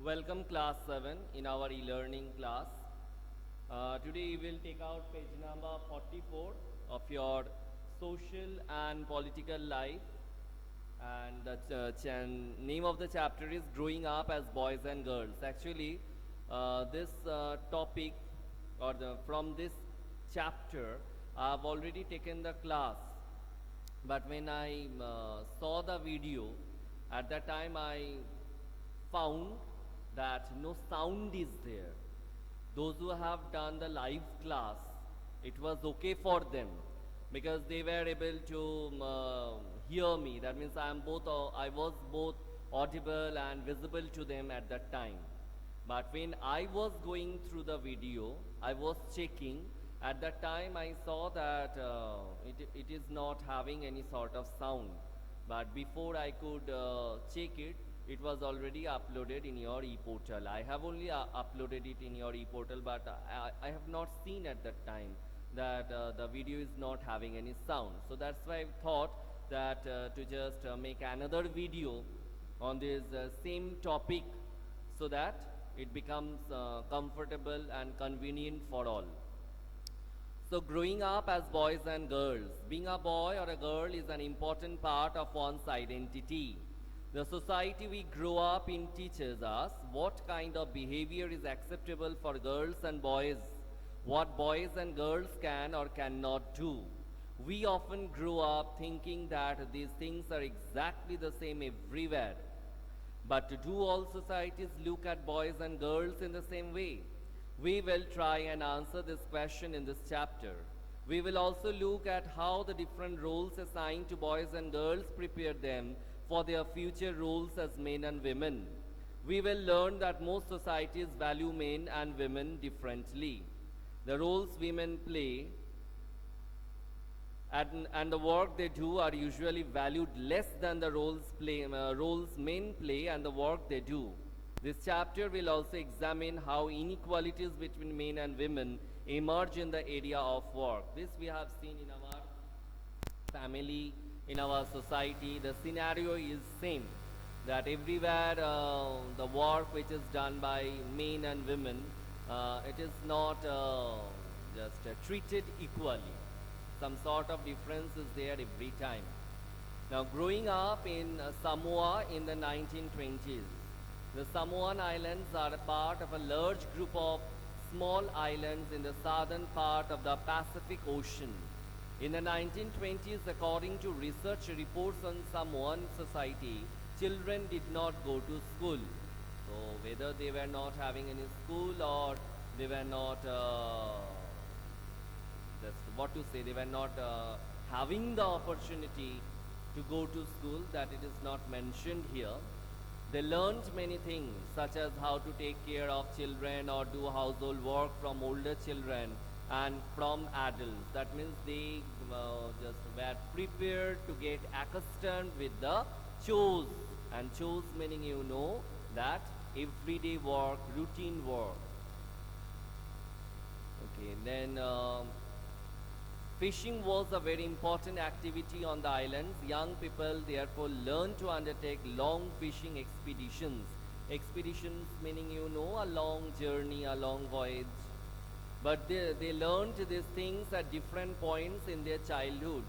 Welcome class 7 in our e-learning class. Today we will take out page number 44 of your social and political life, and the name of the chapter is growing up as boys and girls. Actually, this topic from this chapter I have already taken the class, but when I saw the video at that time I found that no sound is there. Those who have done the live class, it was okay for them because they were able to hear me. That means I was both audible and visible to them at that time. But when I was going through the video, I was checking. At that time, I saw that it is not having any sort of sound. But before I could check it, it was already uploaded in your e-portal. I have only uploaded it in your e-portal, but I have not seen at that time that the video is not having any sound. So that's why I thought that to just make another video on this same topic so that it becomes comfortable and convenient for all. So growing up as boys and girls, being a boy or a girl is an important part of one's identity. The society we grow up in teaches us what kind of behavior is acceptable for girls and boys, what boys and girls can or cannot do. We often grow up thinking that these things are exactly the same everywhere. But do all societies look at boys and girls in the same way? We will try and answer this question in this chapter. We will also look at how the different roles assigned to boys and girls prepare them for their future roles as men and women. We will learn that most societies value men and women differently. The roles women play and the work they do are usually valued less than the roles men play and the work they do. This chapter will also examine how inequalities between men and women emerge in the area of work. This we have seen in our family, in our society. The scenario is same, that everywhere the work which is done by men and women, it is not just treated equally. Some sort of difference is there every time. Now, growing up in Samoa in the 1920s, the Samoan Islands are a part of a large group of small islands in the southern part of the Pacific Ocean. In the 1920s, according to research reports on Samoan society, children did not go to school. So whether they were not having any school or they were not, they were not having the opportunity to go to school, that it is not mentioned here. They learned many things, such as how to take care of children or do household work from older children and from adults. That means they just were prepared to get accustomed with the chores. And chores meaning, you know, that everyday work, routine work. Okay, then fishing was a very important activity on the islands. Young people therefore learned to undertake long fishing expeditions. Expeditions meaning, you know, a long journey, a long voyage. But they learned these things at different points in their childhood.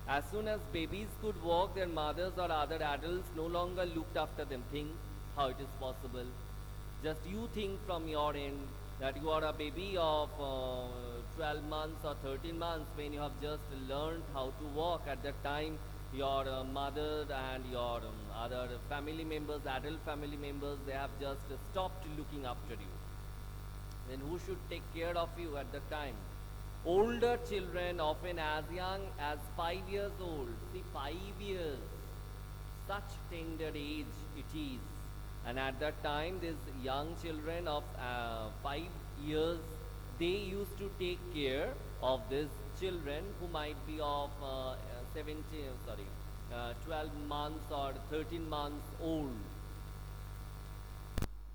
As soon as babies could walk, their mothers or other adults no longer looked after them. Think how it is possible. Just you think from your end that you are a baby of 12 months or 13 months when you have just learned how to walk. At that time, your mother and your other family members, adult family members, they have just stopped looking after you. Then who should take care of you at that time? Older children, often as young as 5 years old. See, 5 years, such tender age it is. And at that time, these young children of 5 years, they used to take care of these children who might be of 12 months or 13 months old.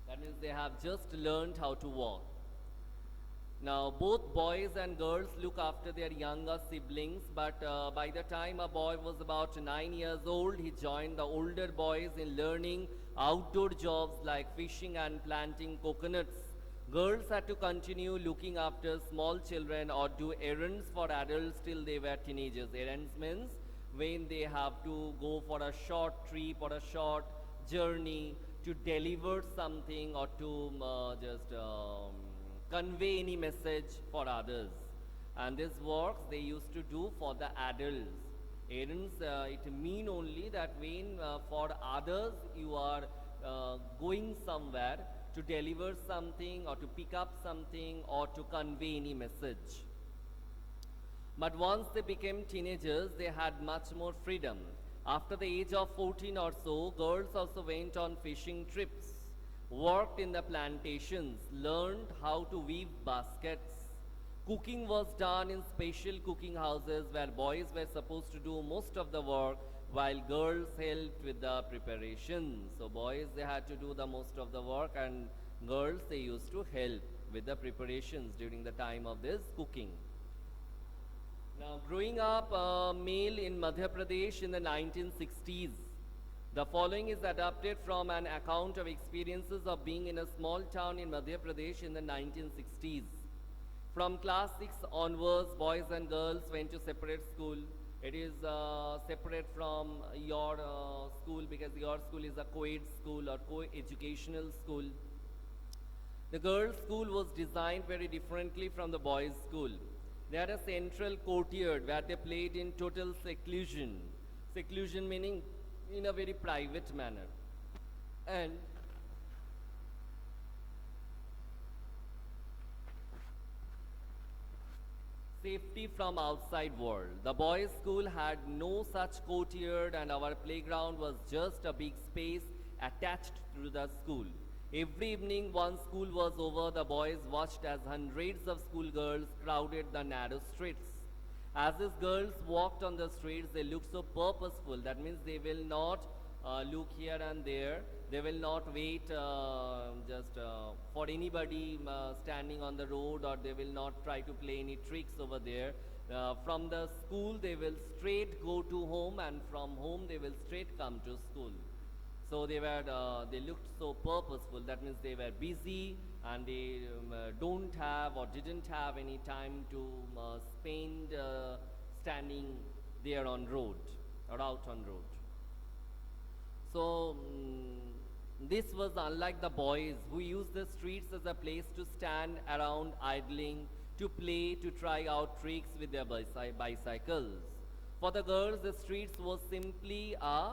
That means they have just learned how to walk. Now, both boys and girls look after their younger siblings, but by the time a boy was about 9 years old, he joined the older boys in learning outdoor jobs like fishing and planting coconuts. Girls had to continue looking after small children or do errands for adults till they were teenagers. Errands means when they have to go for a short trip or a short journey to deliver something or to just convey any message for others. And this works they used to do for the adults. Errands, it mean only that when for others you are going somewhere to deliver something or to pick up something or to convey any message. But once they became teenagers, they had much more freedom. After the age of 14 or so, girls also went on fishing trips, worked in the plantations, learned how to weave baskets. Cooking was done in special cooking houses where boys were supposed to do most of the work while girls helped with the preparation. So boys, they had to do the most of the work, and girls, they used to help with the preparations during the time of this cooking. Now, growing up male in Madhya Pradesh in the 1960s, the following is adapted from an account of experiences of being in a small town in Madhya Pradesh in the 1960s. From class 6 onwards, boys and girls went to separate school. It is separate from your school because your school is a co-ed school or co-educational school. The girls' school was designed very differently from the boys' school. They had a central courtyard where they played in total seclusion. Seclusion meaning in a very private manner. And safety from outside world. The boys' school had no such courtyard, and our playground was just a big space attached to the school. Every evening once school was over, the boys watched as hundreds of schoolgirls crowded the narrow streets. As these girls walked on the streets, they looked so purposeful. That means they will not look here and there. They will not wait for anybody standing on the road, or they will not try to play any tricks over there. From the school, they will straight go to home, and from home, they will straight come to school. So they looked so purposeful. That means they were busy, and they don't have or didn't have any time to spend standing there on road or out on road. So this was unlike the boys who used the streets as a place to stand around idling, to play, to try out tricks with their bicycles. For the girls, the streets was simply a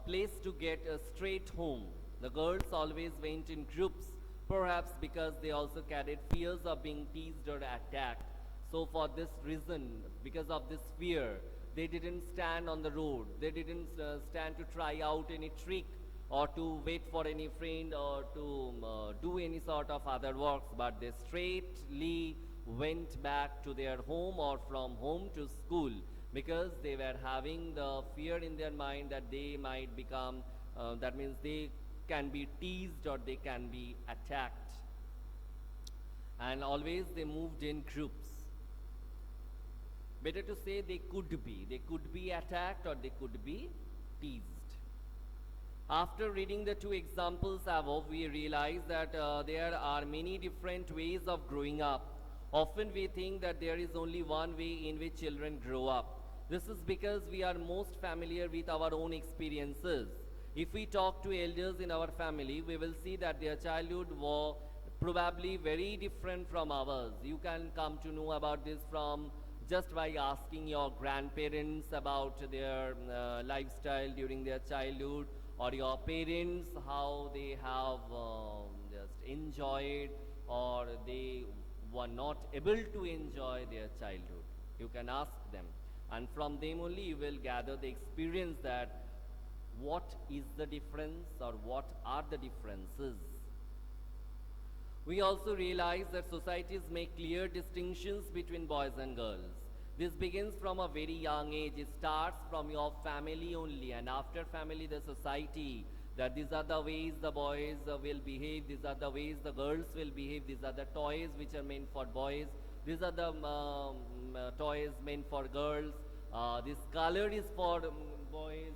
place to get straight home. The girls always went in groups, perhaps because they also carried fears of being teased or attacked. So for this reason, because of this fear, they didn't stand on the road. They didn't stand to try out any trick or to wait for any friend or to do any sort of other works, but they straightly went back to their home or from home to school, because they were having the fear in their mind that they might become, that means they can be teased or they can be attacked. And always they moved in groups. Better to say they could be attacked or they could be teased. After reading the two examples above, we realize that there are many different ways of growing up. Often we think that there is only one way in which children grow up. This is because we are most familiar with our own experiences. If we talk to elders in our family, we will see that their childhood was probably very different from ours. You can come to know about this from just by asking your grandparents about their lifestyle during their childhood, or your parents, how they have just enjoyed or they were not able to enjoy their childhood. You can ask them, and from them only you will gather the experience that what is the difference or what are the differences. We also realize that societies make clear distinctions between boys and girls. This begins from a very young age. It starts from your family only, and after family, the society. that these are the ways the boys will behave, these are the ways the girls will behave, these are the toys which are meant for boys, these are the toys meant for girls, this color is for boys,